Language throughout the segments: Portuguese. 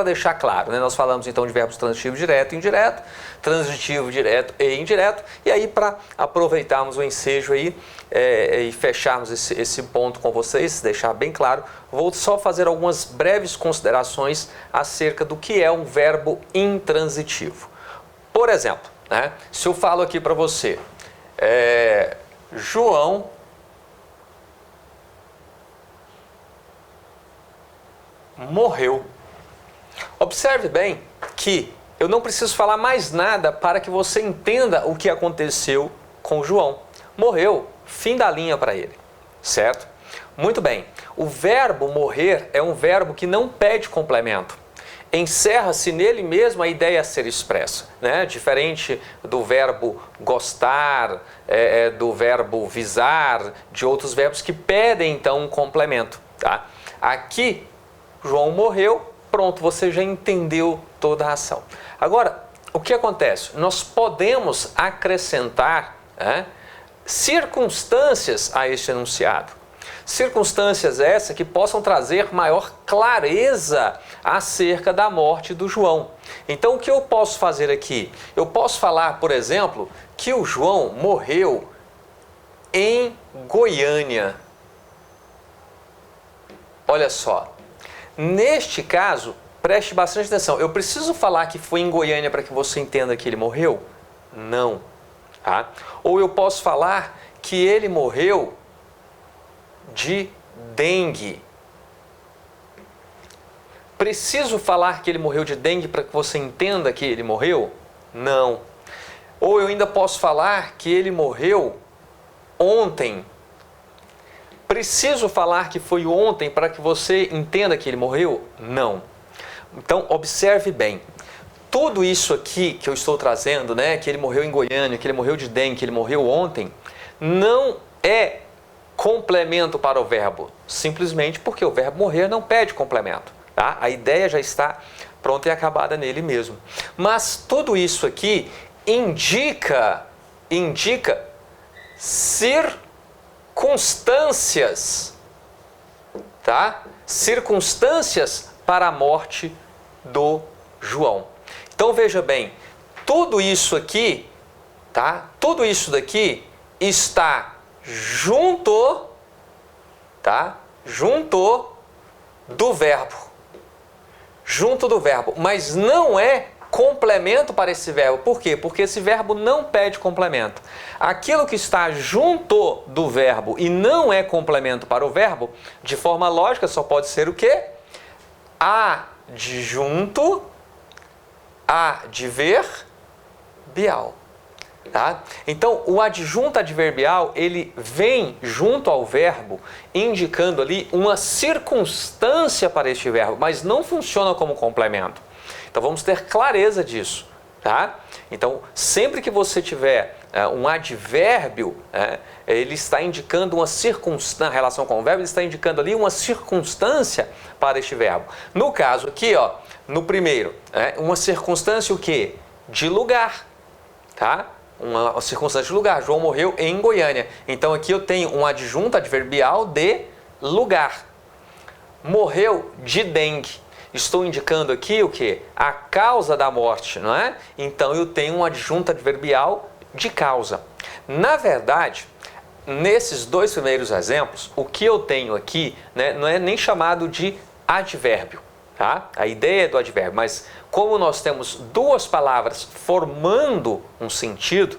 deixar claro, né? Nós falamos então de verbos transitivo direto e indireto, transitivo direto e indireto, e aí para aproveitarmos o ensejo aí e fecharmos esse ponto com vocês, deixar bem claro, vou só fazer algumas breves considerações acerca do que é um verbo intransitivo. Por exemplo, né? Se eu falo aqui para você, João morreu. Observe bem que eu não preciso falar mais nada para que você entenda o que aconteceu com João. Morreu, fim da linha para ele, certo? Muito bem, o verbo morrer é um verbo que não pede complemento. Encerra-se nele mesmo a ideia a ser expressa, né? Diferente do verbo gostar, do verbo visar, de outros verbos que pedem então um complemento, tá? Aqui, João morreu, pronto, você já entendeu toda a ação. Agora, o que acontece? Nós podemos acrescentar circunstâncias a este enunciado. Circunstâncias essas que possam trazer maior clareza acerca da morte do João. Então, o que eu posso fazer aqui? Eu posso falar, por exemplo, que o João morreu em Goiânia. Olha só. Neste caso, preste bastante atenção. Eu preciso falar que foi em Goiânia para que você entenda que ele morreu? Não. Tá? Ou eu posso falar que ele morreu de dengue. Preciso falar que ele morreu de dengue para que você entenda que ele morreu? Não. Ou eu ainda posso falar que ele morreu ontem. Preciso falar que foi ontem para que você entenda que ele morreu? Não. Então, observe bem. Tudo isso aqui que eu estou trazendo, né, que ele morreu em Goiânia, que ele morreu de dengue, que ele morreu ontem, não é complemento para o verbo, simplesmente porque o verbo morrer não pede complemento. Tá? A ideia já está pronta e acabada nele mesmo. Mas tudo isso aqui indica circunstâncias, tá? Circunstâncias para a morte do João. Então veja bem, tudo isso aqui, tá? Tudo isso daqui está junto, tá? Junto do verbo. Junto do verbo, mas não é complemento para esse verbo. Por quê? Porque esse verbo não pede complemento. Aquilo que está junto do verbo e não é complemento para o verbo, de forma lógica, só pode ser o quê? Adjunto adverbial. Tá? Então, o adjunto adverbial, ele vem junto ao verbo, indicando ali uma circunstância para este verbo, mas não funciona como complemento. Então, vamos ter clareza disso. Tá? Então, sempre que você tiver um advérbio, ele está indicando uma circunstância, na relação com o verbo, ele está indicando ali uma circunstância para este verbo. No caso aqui, ó, no primeiro, uma circunstância o quê? De lugar. Tá? Uma circunstância de lugar. João morreu em Goiânia. Então, aqui eu tenho um adjunto adverbial de lugar. Morreu de dengue. Estou indicando aqui o quê? A causa da morte, não é? Então, eu tenho um adjunto adverbial de causa. Na verdade, nesses dois primeiros exemplos, o que eu tenho aqui, né, não é nem chamado de advérbio. Tá? A ideia é do advérbio, mas como nós temos duas palavras formando um sentido,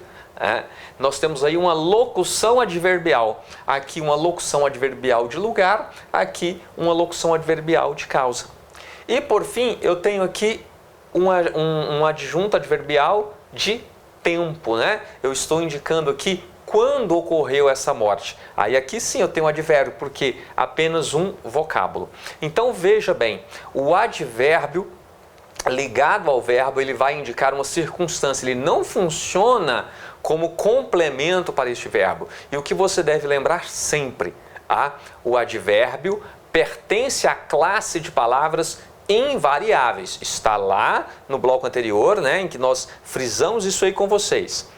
nós temos aí uma locução adverbial. Aqui uma locução adverbial de lugar, aqui uma locução adverbial de causa. E por fim, eu tenho aqui um adjunto adverbial de tempo, né? Eu estou indicando aqui quando ocorreu essa morte. Aí aqui sim eu tenho um advérbio, porque apenas um vocábulo. Então veja bem, o advérbio ligado ao verbo, ele vai indicar uma circunstância, ele não funciona como complemento para este verbo. E o que você deve lembrar sempre, o advérbio pertence à classe de palavras invariáveis. Está lá no bloco anterior, né, em que nós frisamos isso aí com vocês.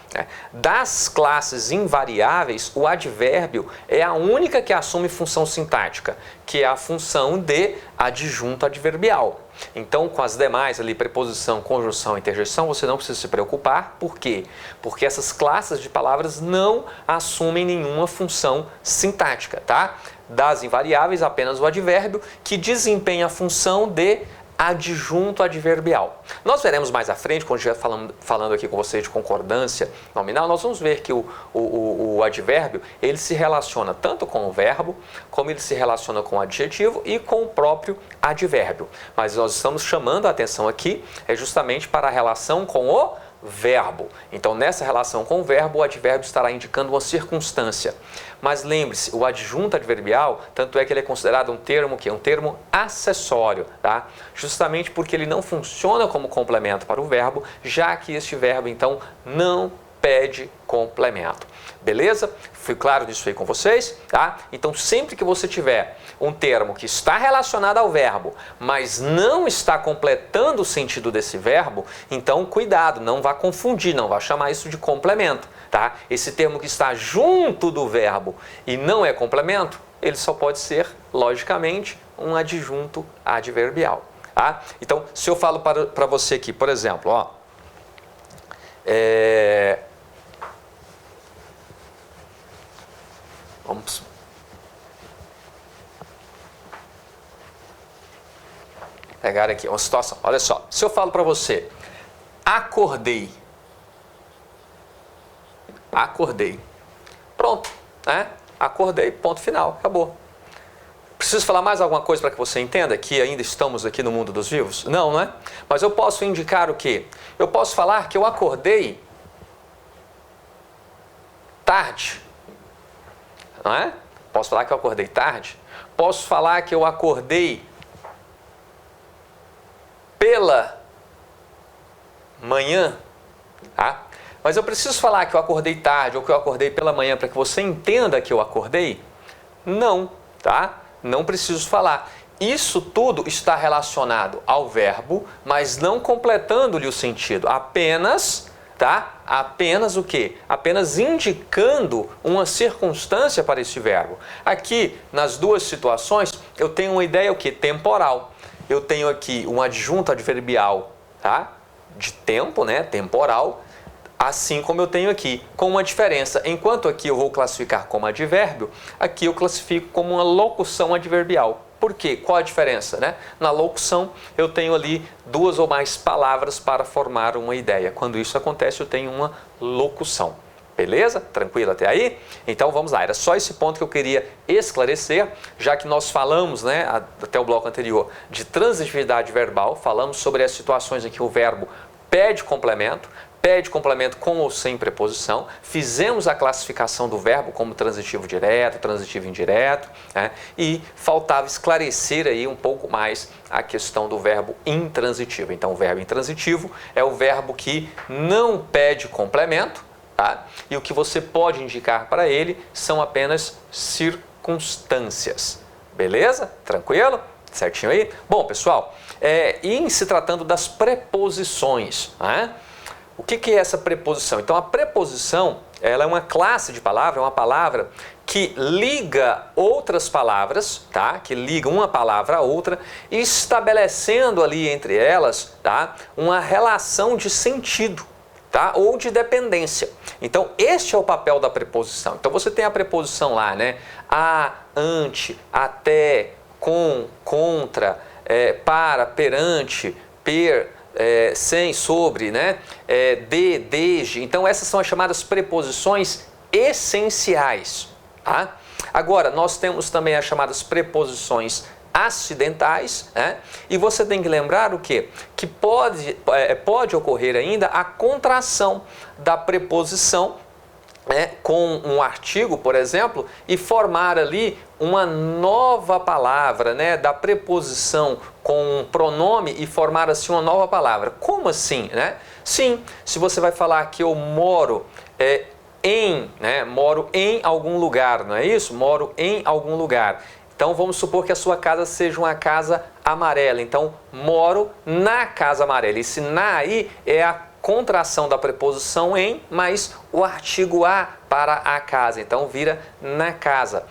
Das classes invariáveis, o advérbio é a única que assume função sintática, que é a função de adjunto adverbial. Então, com as demais ali, preposição, conjunção, interjeição, você não precisa se preocupar. Por quê? Porque essas classes de palavras não assumem nenhuma função sintática, tá? Das invariáveis, apenas o advérbio, que desempenha a função de adjunto adverbial. Nós veremos mais à frente, quando estiver falando aqui com vocês de concordância nominal, nós vamos ver que o advérbio, ele se relaciona tanto com o verbo, como ele se relaciona com o adjetivo e com o próprio advérbio. Mas nós estamos chamando a atenção aqui justamente para a relação com o verbo. Então, nessa relação com o verbo, o advérbio estará indicando uma circunstância. Mas lembre-se, o adjunto adverbial, tanto é que ele é considerado um termo que é um termo acessório, tá? Justamente porque ele não funciona como complemento para o verbo, já que este verbo, então, não pede complemento. Beleza? Fui claro nisso aí com vocês, tá? Então, sempre que você tiver um termo que está relacionado ao verbo, mas não está completando o sentido desse verbo, então cuidado, não vá confundir, não vá chamar isso de complemento, tá? Esse termo que está junto do verbo e não é complemento, ele só pode ser, logicamente, um adjunto adverbial, tá? Então, se eu falo para você aqui, por exemplo, ó, vamos pegar aqui uma situação. Olha só, se eu falo para você, acordei, pronto, né? Acordei, ponto final, acabou. Preciso falar mais alguma coisa para que você entenda que ainda estamos aqui no mundo dos vivos? Não, né? Mas eu posso indicar o quê? Eu posso falar que eu acordei tarde, não é? Posso falar que eu acordei tarde? Posso falar que eu acordei pela manhã, tá? Mas eu preciso falar que eu acordei tarde ou que eu acordei pela manhã para que você entenda que eu acordei? Não, tá? Não preciso falar. Isso tudo está relacionado ao verbo, mas não completando-lhe o sentido. Apenas, tá? Apenas o quê? Apenas indicando uma circunstância para esse verbo. Aqui, nas duas situações, eu tenho uma ideia o quê? Temporal. Eu tenho aqui um adjunto adverbial, tá? De tempo, né? Temporal, assim como eu tenho aqui, com uma diferença. Enquanto aqui eu vou classificar como advérbio, aqui eu classifico como uma locução adverbial. Por quê? Qual a diferença, né? Na locução, eu tenho ali duas ou mais palavras para formar uma ideia. Quando isso acontece, eu tenho uma locução. Beleza? Tranquilo até aí? Então vamos lá, era só esse ponto que eu queria esclarecer, já que nós falamos, né, até o bloco anterior, de transitividade verbal, falamos sobre as situações em que o verbo pede complemento com ou sem preposição, fizemos a classificação do verbo como transitivo direto, transitivo indireto, né, e faltava esclarecer aí um pouco mais a questão do verbo intransitivo. Então o verbo intransitivo é o verbo que não pede complemento, tá? E o que você pode indicar para ele são apenas circunstâncias. Beleza? Tranquilo? Certinho aí? Bom, pessoal, em se tratando das preposições, né? O que é essa preposição? Então, a preposição, ela é uma classe de palavra, é uma palavra que liga outras palavras, tá? Que liga uma palavra a outra, estabelecendo ali entre elas, tá? Uma relação de sentido, tá? Ou de dependência. Então, este é o papel da preposição. Então, você tem a preposição lá, né? A, ante, até, com, contra, para, perante, per, sem, sobre, né? De, desde. Então, essas são as chamadas preposições essenciais, tá? Agora, nós temos também as chamadas preposições acidentais, né? E você tem que lembrar o quê? Que pode ocorrer ainda a contração da preposição, né, com um artigo, por exemplo, e formar ali uma nova palavra, né, da preposição com um pronome e formar assim uma nova palavra. Como assim, né? Sim, se você vai falar que eu moro moro em algum lugar, não é isso? Moro em algum lugar. Então, vamos supor que a sua casa seja uma casa amarela. Então, moro na casa amarela. Esse na aí é a contração da preposição em, mais o artigo a para a casa. Então, vira na casa.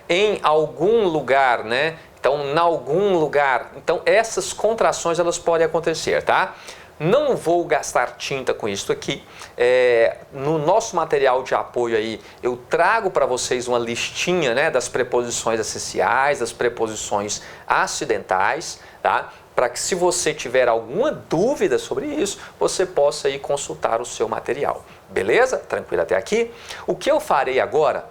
Em algum lugar, né, Então, em algum lugar. Então, essas contrações elas podem acontecer, tá? Não vou gastar tinta com isso aqui. No nosso material de apoio aí, eu trago para vocês uma listinha, né, das preposições essenciais, das preposições acidentais, tá? Para que, se você tiver alguma dúvida sobre isso, você possa ir consultar o seu material. Beleza? Tranquilo até aqui? O que eu farei agora,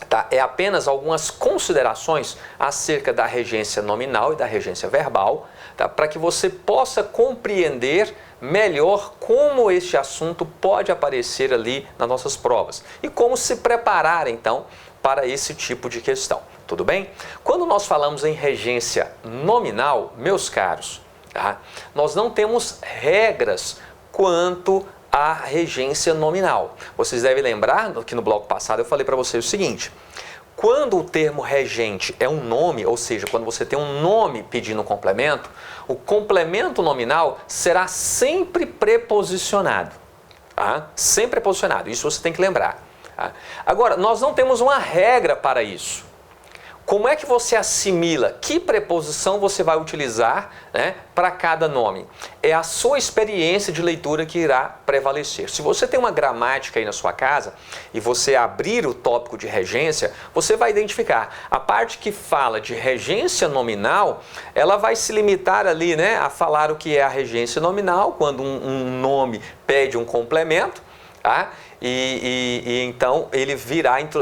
tá, é apenas algumas considerações acerca da regência nominal e da regência verbal, tá, para que você possa compreender melhor como este assunto pode aparecer ali nas nossas provas e como se preparar, então, para esse tipo de questão. Tudo bem? Quando nós falamos em regência nominal, meus caros, tá, nós não temos regras quanto à regência nominal. Vocês devem lembrar que no bloco passado eu falei para vocês o seguinte: quando o termo regente é um nome, ou seja, quando você tem um nome pedindo um complemento, o complemento nominal será sempre preposicionado. Tá? Sempre preposicionado, isso você tem que lembrar. Tá? Agora, nós não temos uma regra para isso. Como é que você assimila? Que preposição você vai utilizar, né, para cada nome? É a sua experiência de leitura que irá prevalecer. Se você tem uma gramática aí na sua casa e você abrir o tópico de regência, você vai identificar. A parte que fala de regência nominal, ela vai se limitar ali, né, a falar o que é a regência nominal, quando um nome pede um complemento, tá? Então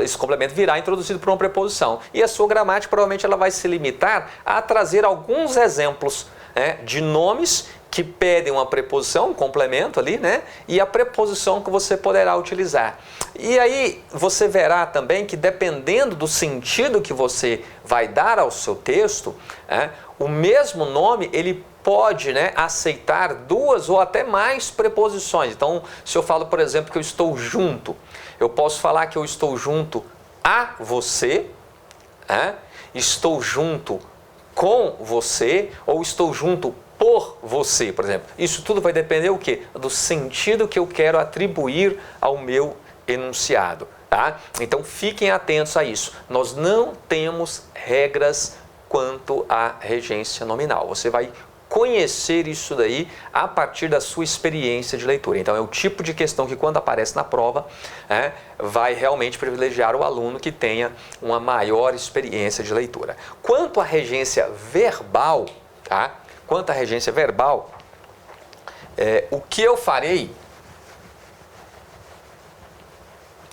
esse complemento virá introduzido por uma preposição. E a sua gramática provavelmente ela vai se limitar a trazer alguns exemplos, né, de nomes que pedem uma preposição, um complemento ali, né, e a preposição que você poderá utilizar. E aí você verá também que, dependendo do sentido que você vai dar ao seu texto, o mesmo nome ele pode, né, aceitar duas ou até mais preposições. Então, se eu falo, por exemplo, que eu estou junto, eu posso falar que eu estou junto a você, estou junto com você, ou estou junto por você, por exemplo. Isso tudo vai depender o quê? Do sentido que eu quero atribuir ao meu enunciado, tá? Então, fiquem atentos a isso. Nós não temos regras quanto à regência nominal. Você vai conhecer isso daí a partir da sua experiência de leitura. Então, é o tipo de questão que, quando aparece na prova, vai realmente privilegiar o aluno que tenha uma maior experiência de leitura. Quanto à regência verbal, tá? Quanto à regência verbal, o que eu farei...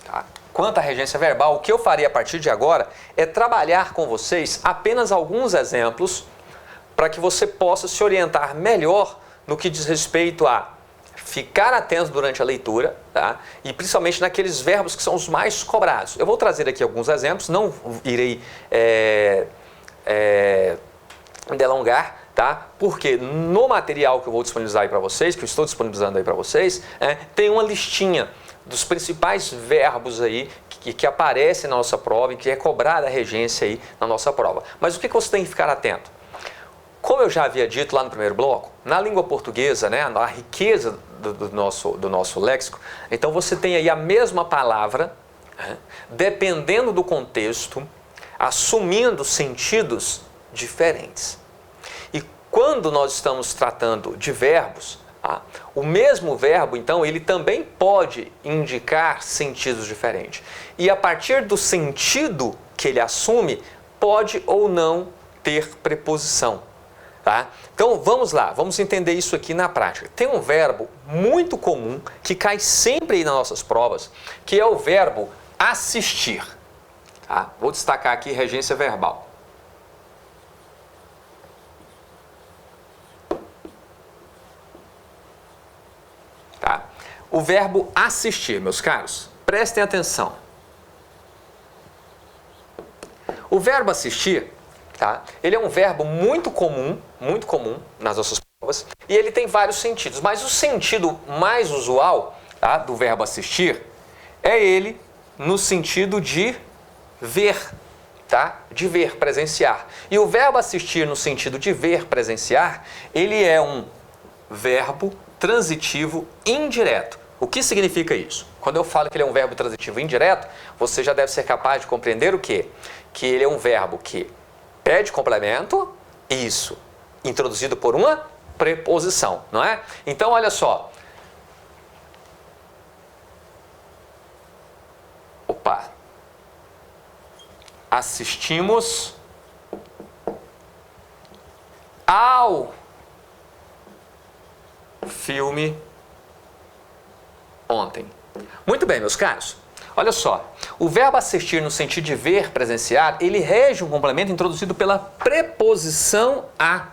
Tá? Quanto à regência verbal, o que eu farei a partir de agora é trabalhar com vocês apenas alguns exemplos para que você possa se orientar melhor no que diz respeito a ficar atento durante a leitura, tá? E principalmente naqueles verbos que são os mais cobrados. Eu vou trazer aqui alguns exemplos, não irei delongar, tá? Porque no material que eu vou disponibilizar aí para vocês, que eu estou disponibilizando aí para vocês, tem uma listinha dos principais verbos aí que aparecem na nossa prova e que é cobrada a regência aí na nossa prova. Mas o que você tem que ficar atento? Como eu já havia dito lá no primeiro bloco, na língua portuguesa, né, a riqueza do nosso léxico, então você tem aí a mesma palavra, dependendo do contexto, assumindo sentidos diferentes. E quando nós estamos tratando de verbos, o mesmo verbo, então, ele também pode indicar sentidos diferentes. E a partir do sentido que ele assume, pode ou não ter preposição. Tá? Então vamos lá, vamos entender isso aqui na prática. Tem um verbo muito comum que cai sempre aí nas nossas provas, que é o verbo assistir. Tá? Vou destacar aqui regência verbal. Tá? O verbo assistir, meus caros, prestem atenção. O verbo assistir, tá? Ele é um verbo muito comum nas nossas provas, e ele tem vários sentidos, mas o sentido mais usual, tá, do verbo assistir é ele no sentido de ver, tá? De ver, presenciar. E o verbo assistir no sentido de ver, presenciar, ele é um verbo transitivo indireto. O que significa isso? Quando eu falo que ele é um verbo transitivo indireto, você já deve ser capaz de compreender o quê? Que ele é um verbo que pede complemento, isso, introduzido por uma preposição, não é? Então, olha só. Opa. Assistimos ao filme ontem. Muito bem, meus caros. Olha só, o verbo assistir no sentido de ver, presenciar, ele rege um complemento introduzido pela preposição a.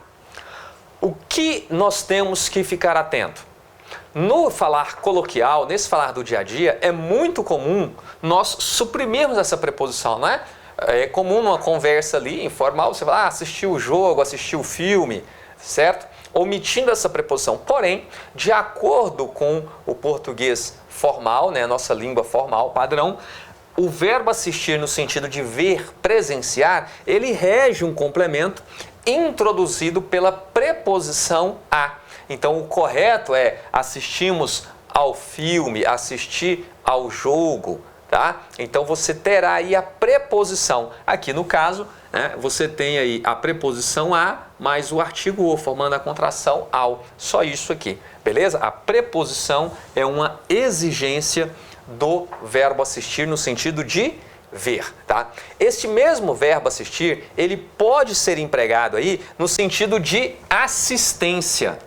O que nós temos que ficar atento? No falar coloquial, nesse falar do dia a dia, é muito comum nós suprimirmos essa preposição, não é? É comum numa conversa ali, informal, você fala, assistiu o jogo, assistiu o filme, certo? Omitindo essa preposição. Porém, de acordo com o português formal, né, a nossa língua formal, padrão, o verbo assistir no sentido de ver, presenciar, ele rege um complemento introduzido pela preposição a. Então, o correto é assistimos ao filme, assistir ao jogo, tá? Então, você terá aí a preposição. Aqui, no caso, né, você tem aí a preposição a mais o artigo o, formando a contração ao. Só isso aqui, beleza? A preposição é uma exigência do verbo assistir no sentido de ver, tá? Este mesmo verbo assistir, ele pode ser empregado aí no sentido de assistência.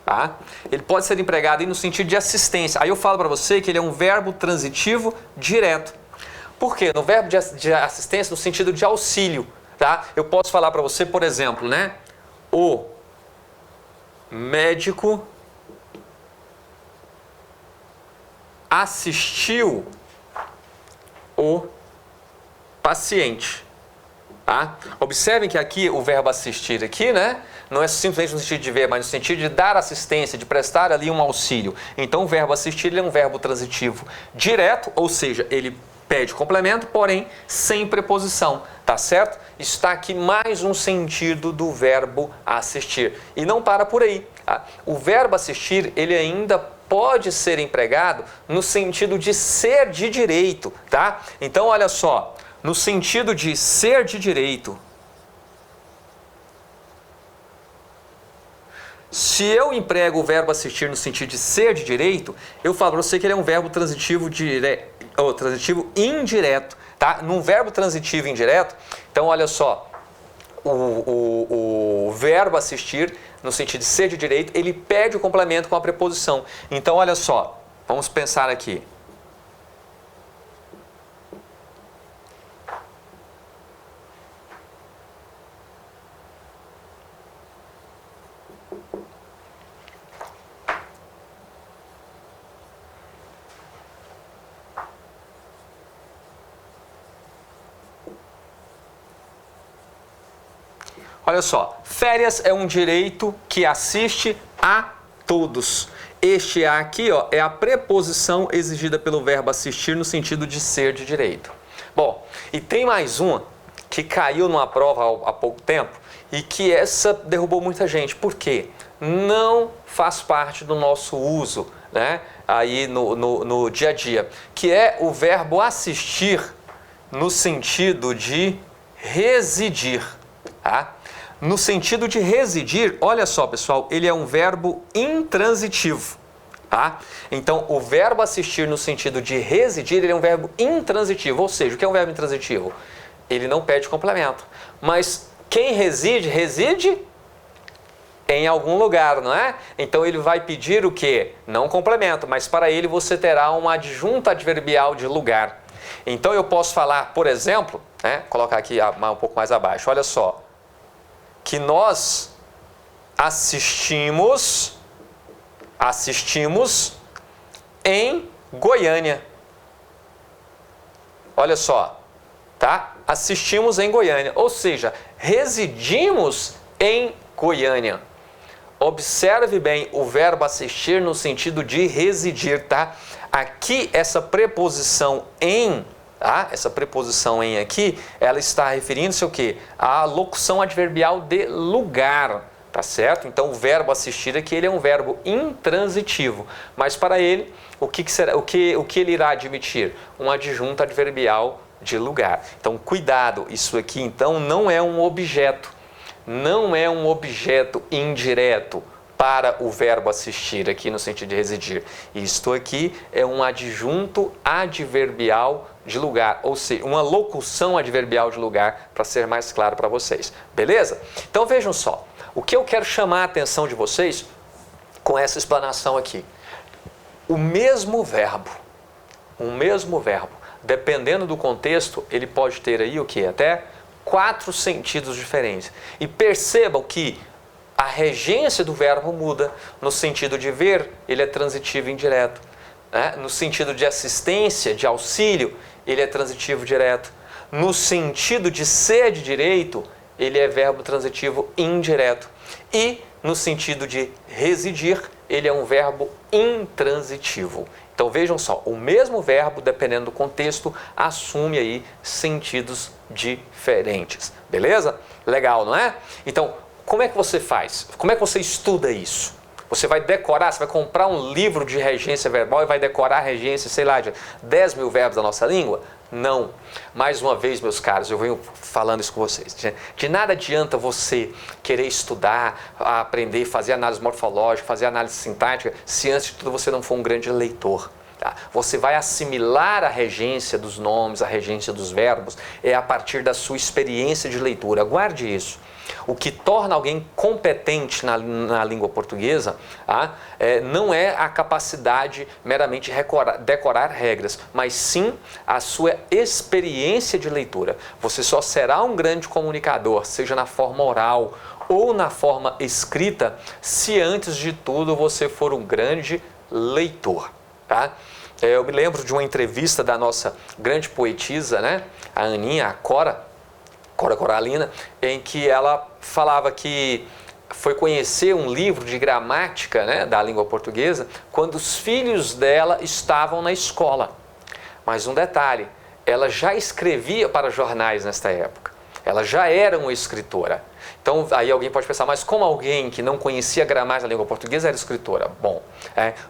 Tá? Ele pode ser empregado aí no sentido de assistência. Aí eu falo para você que ele é um verbo transitivo direto. Por quê? No verbo de assistência, no sentido de auxílio, tá? Eu posso falar para você, por exemplo, né? O médico assistiu o paciente. Tá? Observem que aqui o verbo assistir aqui, né? Não é simplesmente no sentido de ver, mas no sentido de dar assistência, de prestar ali um auxílio. Então o verbo assistir ele é um verbo transitivo direto, ou seja, ele pede complemento, porém sem preposição, tá certo? Está aqui mais um sentido do verbo assistir. E não para por aí. Tá? O verbo assistir, ele ainda pode ser empregado no sentido de ser de direito, tá? Então olha só, no sentido de ser de direito, se eu emprego o verbo assistir no sentido de ser de direito, eu falo para você que ele é um verbo transitivo, transitivo indireto, tá? Num verbo transitivo indireto, então olha só, o verbo assistir, no sentido de ser de direito, ele pede o complemento com a preposição. Então olha só, vamos pensar aqui. Olha só, férias é um direito que assiste a todos. Este A aqui, ó, é a preposição exigida pelo verbo assistir no sentido de ser de direito. Bom, e tem mais uma que caiu numa prova há pouco tempo e que essa derrubou muita gente. Por quê? Não faz parte do nosso uso, né, aí no dia a dia, que é o verbo assistir no sentido de residir, tá? No sentido de residir, olha só, pessoal, ele é um verbo intransitivo, tá? Então, o verbo assistir no sentido de residir, ele é um verbo intransitivo, ou seja, o que é um verbo intransitivo? Ele não pede complemento, mas quem reside, reside em algum lugar, não é? Então, ele vai pedir o quê? Não complemento, mas para ele você terá uma adjunta adverbial de lugar. Então, eu posso falar, por exemplo, né, colocar aqui um pouco mais abaixo, olha só, que nós assistimos em Goiânia. Olha só, tá? Assistimos em Goiânia, ou seja, residimos em Goiânia. Observe bem o verbo assistir no sentido de residir, tá? Aqui essa preposição em, tá? Essa preposição em aqui, ela está referindo-se ao quê? À locução adverbial de lugar, Tá certo? Então o verbo assistir aqui ele é um verbo intransitivo, mas para ele o que será, o que ele irá admitir? Um adjunto adverbial de lugar. Então cuidado, isso aqui então não é um objeto, não é um objeto indireto para o verbo assistir aqui no sentido de residir. Isto aqui é um adjunto adverbial de lugar, ou seja, uma locução adverbial de lugar, para ser mais claro para vocês. Beleza? Então vejam só, o que eu quero chamar a atenção de vocês com essa explanação aqui. O mesmo verbo, dependendo do contexto, ele pode ter aí o que? Até 4 sentidos diferentes. E percebam que a regência do verbo muda. No sentido de ver, ele é transitivo indireto. Né? No sentido de assistência, de auxílio, ele é transitivo direto. No sentido de ser de direito, ele é verbo transitivo indireto. E no sentido de residir, ele é um verbo intransitivo. Então vejam só, o mesmo verbo, dependendo do contexto, assume aí sentidos diferentes. Beleza? Legal, não é? Então, como é que você faz? Como é que você estuda isso? Você vai decorar, você vai comprar um livro de regência verbal e vai decorar a regência, sei lá, de 10 mil verbos da nossa língua? Não. Mais uma vez, meus caros, eu venho falando isso com vocês. De nada adianta você querer estudar, aprender, fazer análise morfológica, fazer análise sintática, se antes de tudo você não for um grande leitor. Tá? Você vai assimilar a regência dos nomes, a regência dos verbos, é a partir da sua experiência de leitura. Guarde isso. O que torna alguém competente na língua portuguesa não é a capacidade meramente de decorar regras, mas sim a sua experiência de leitura. Você só será um grande comunicador, seja na forma oral ou na forma escrita, se antes de tudo você for um grande leitor. Tá? Eu me lembro de uma entrevista da nossa grande poetisa, né? A Aninha, a Cora Coralina, em que ela falava que foi conhecer um livro de gramática, né, da língua portuguesa quando os filhos dela estavam na escola. Mas um detalhe, ela já escrevia para jornais nesta época, ela já era uma escritora. Então, aí alguém pode pensar, mas como alguém que não conhecia a gramática da língua portuguesa era escritora? Bom,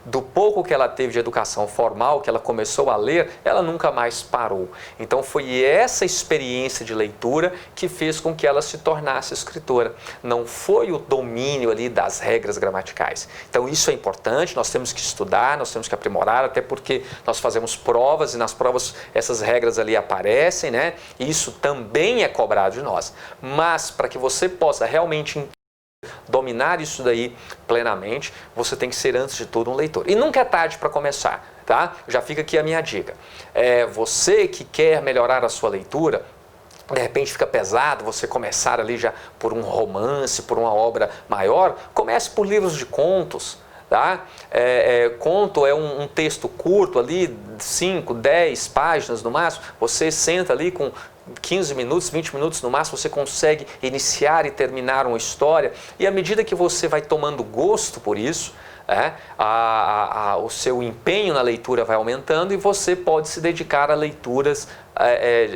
do pouco que ela teve de educação formal, que ela começou a ler, ela nunca mais parou. Então, foi essa experiência de leitura que fez com que ela se tornasse escritora. Não foi o domínio ali das regras gramaticais. Então, isso é importante, nós temos que estudar, nós temos que aprimorar, até porque nós fazemos provas e nas provas essas regras ali aparecem, né? E isso também é cobrado de nós. Mas, para que você possa realmente dominar isso daí plenamente, você tem que ser, antes de tudo, um leitor. E nunca é tarde para começar, tá? Já fica aqui a minha dica. Você que quer melhorar a sua leitura, de repente fica pesado você começar ali já por um romance, por uma obra maior, comece por livros de contos. Tá? Conto é um texto curto ali, 5, 10 páginas no máximo, você senta ali com 15 minutos, 20 minutos no máximo, você consegue iniciar e terminar uma história, e à medida que você vai tomando gosto por isso, o seu empenho na leitura vai aumentando e você pode se dedicar a leituras,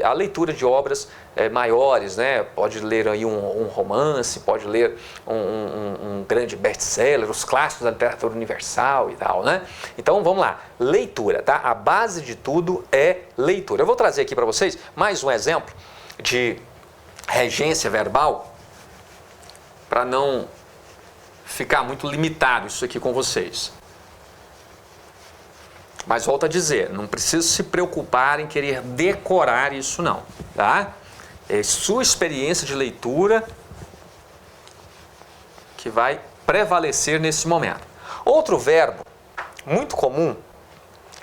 a leitura de obras maiores, né? Pode ler aí um romance, pode ler um grande best-seller, os clássicos da literatura universal e tal, né? Então vamos lá, leitura, tá? A base de tudo é leitura. Eu vou trazer aqui para vocês mais um exemplo de regência verbal, para não ficar muito limitado isso aqui com vocês. Mas volto a dizer, não precisa se preocupar em querer decorar isso não, tá? É sua experiência de leitura que vai prevalecer nesse momento. Outro verbo muito comum,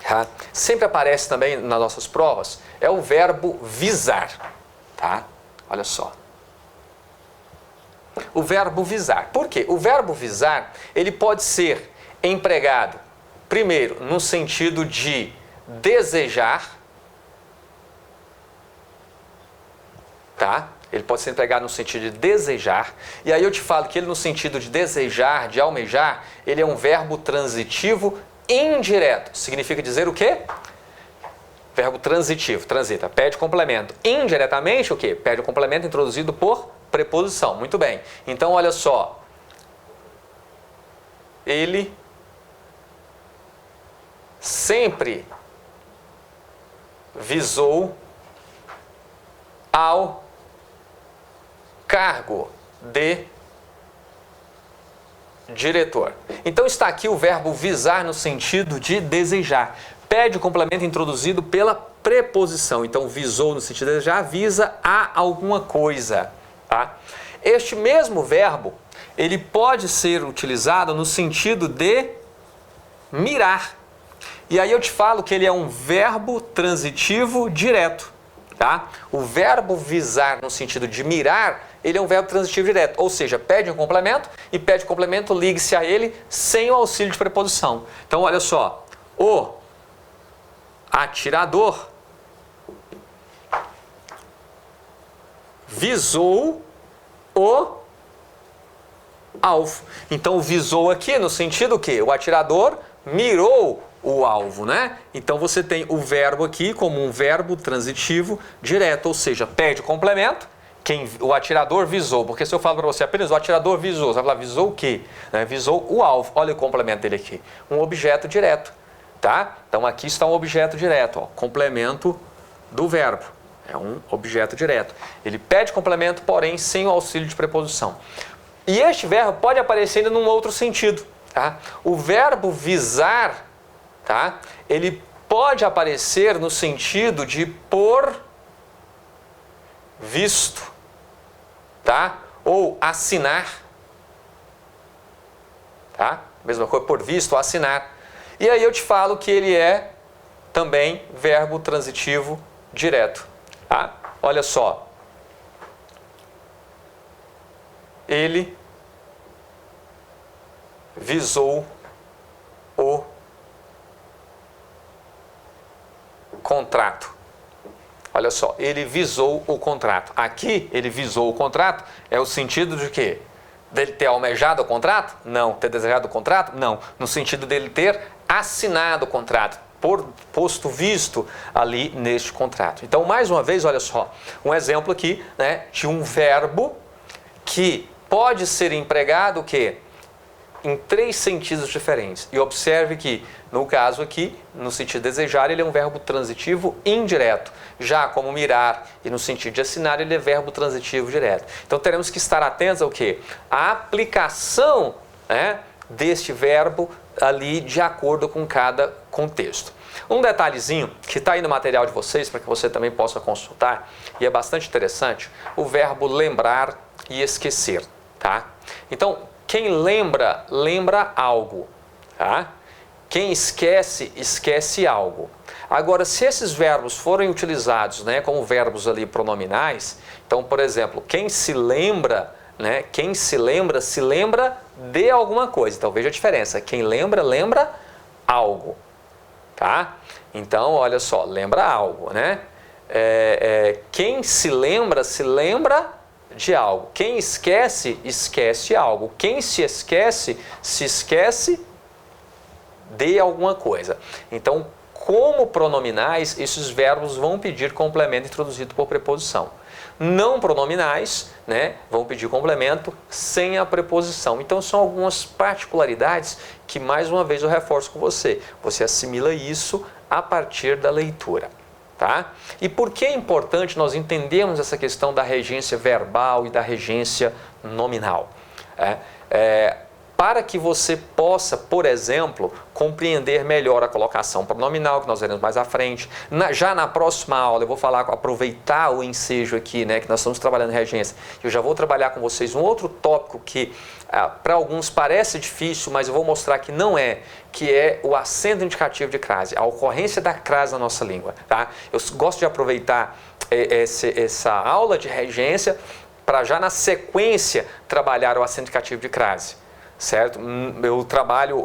tá? Sempre aparece também nas nossas provas, é o verbo visar, tá? Olha só. O verbo visar. Por quê? O verbo visar, ele pode ser empregado, primeiro, no sentido de desejar, tá? Ele pode ser empregado no sentido de desejar, e aí eu te falo que ele no sentido de desejar, de almejar, ele é um verbo transitivo indireto. Significa dizer o quê? Verbo transitivo, transita, pede complemento. Indiretamente o quê? Pede o complemento introduzido por preposição. Muito bem. Então, olha só, ele sempre visou ao cargo de diretor. Então está aqui o verbo visar no sentido de desejar. Pede o complemento introduzido pela preposição. Então visou no sentido de desejar, visa a alguma coisa. Tá? Este mesmo verbo, ele pode ser utilizado no sentido de mirar. E aí eu te falo que ele é um verbo transitivo direto. Tá? O verbo visar no sentido de mirar, ele é um verbo transitivo direto, ou seja, pede um complemento e pede complemento, ligue-se a ele sem o auxílio de preposição. Então olha só, o atirador visou o alvo. Então visou aqui no sentido que o atirador mirou o alvo, né? Então você tem o verbo aqui como um verbo transitivo direto, ou seja, pede o complemento, o atirador visou, porque se eu falo para você apenas o atirador visou, você vai falar visou o quê? Visou o alvo. Olha o complemento dele aqui, um objeto direto, tá? Então aqui está um objeto direto, ó, complemento do verbo, é um objeto direto. Ele pede complemento, porém sem o auxílio de preposição. E este verbo pode aparecer ainda num outro sentido, tá? O verbo visar, tá? Ele pode aparecer no sentido de por visto, tá? Ou assinar, tá? Mesma coisa, por visto ou assinar. E aí eu te falo que ele é também verbo transitivo direto, tá? Olha só. Ele visou o contrato. Olha só, ele visou o contrato. Aqui, ele visou o contrato, é o sentido de quê? Dele ter almejado o contrato? Não. Ter desejado o contrato? Não. No sentido dele ter assinado o contrato, posto visto ali neste contrato. Então, mais uma vez, olha só, um exemplo aqui, né, de um verbo que pode ser empregado o quê? Em três sentidos diferentes. E observe que, no caso aqui, no sentido de desejar, ele é um verbo transitivo indireto. Já como mirar e no sentido de assinar, ele é verbo transitivo direto. Então teremos que estar atentos ao quê? A aplicação, né, deste verbo ali de acordo com cada contexto. Um detalhezinho que está aí no material de vocês, para que você também possa consultar, e é bastante interessante, o verbo lembrar e esquecer. Tá? Então, quem lembra, lembra algo, tá? Quem esquece, esquece algo. Agora, se esses verbos forem utilizados, né, como verbos ali pronominais, então, por exemplo, quem se lembra, né, se lembra de alguma coisa. Então, veja a diferença. Quem lembra, lembra algo, tá? Então, olha só, lembra algo, né? Quem se lembra de algo. Quem esquece, esquece algo. Quem se esquece de alguma coisa. Então, como pronominais, esses verbos vão pedir complemento introduzido por preposição. Não pronominais, né, vão pedir complemento sem a preposição. Então, são algumas particularidades que, mais uma vez, eu reforço com você. Você assimila isso a partir da leitura. Tá? E por que é importante nós entendermos essa questão da regência verbal e da regência nominal? Para que você possa, por exemplo, compreender melhor a colocação pronominal, que nós veremos mais à frente. Já na próxima aula eu vou aproveitar o ensejo aqui, né, que nós estamos trabalhando em regência. Eu já vou trabalhar com vocês um outro tópico que para alguns parece difícil, mas eu vou mostrar que não é, que é o acento indicativo de crase, a ocorrência da crase na nossa língua. Tá? Eu gosto de aproveitar essa aula de regência para já na sequência trabalhar o acento indicativo de crase. Certo? Eu trabalho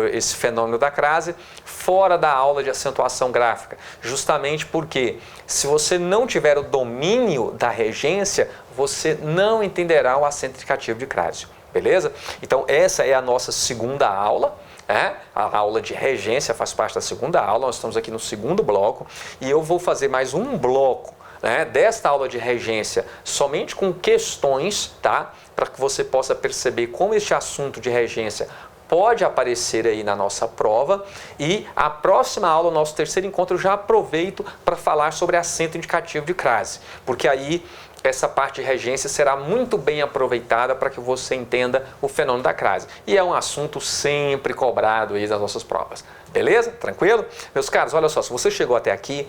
esse fenômeno da crase fora da aula de acentuação gráfica, justamente porque se você não tiver o domínio da regência, você não entenderá o acento indicativo de crase, beleza? Então essa é a nossa segunda aula, a aula de regência faz parte da segunda aula, nós estamos aqui no segundo bloco e eu vou fazer mais um bloco, né, desta aula de regência somente com questões, tá? Para que você possa perceber como este assunto de regência pode aparecer aí na nossa prova. E a próxima aula, o nosso terceiro encontro, eu já aproveito para falar sobre acento indicativo de crase, porque aí essa parte de regência será muito bem aproveitada para que você entenda o fenômeno da crase. E é um assunto sempre cobrado aí nas nossas provas. Beleza? Tranquilo? Meus caros, olha só, se você chegou até aqui,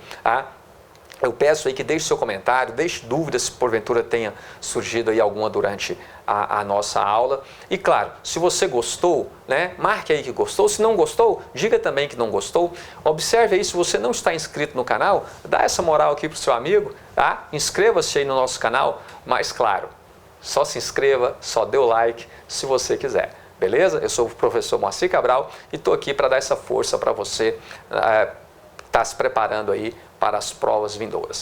eu peço aí que deixe seu comentário, deixe dúvidas se porventura tenha surgido aí alguma durante a nossa aula. E claro, se você gostou, né, marque aí que gostou. Se não gostou, diga também que não gostou. Observe aí, se você não está inscrito no canal, dá essa moral aqui para o seu amigo, tá? Inscreva-se aí no nosso canal, mas claro, só se inscreva, só dê o like se você quiser. Beleza? Eu sou o professor Moacir Cabral e estou aqui para dar essa força para você estar se preparando aí para as provas vindouras.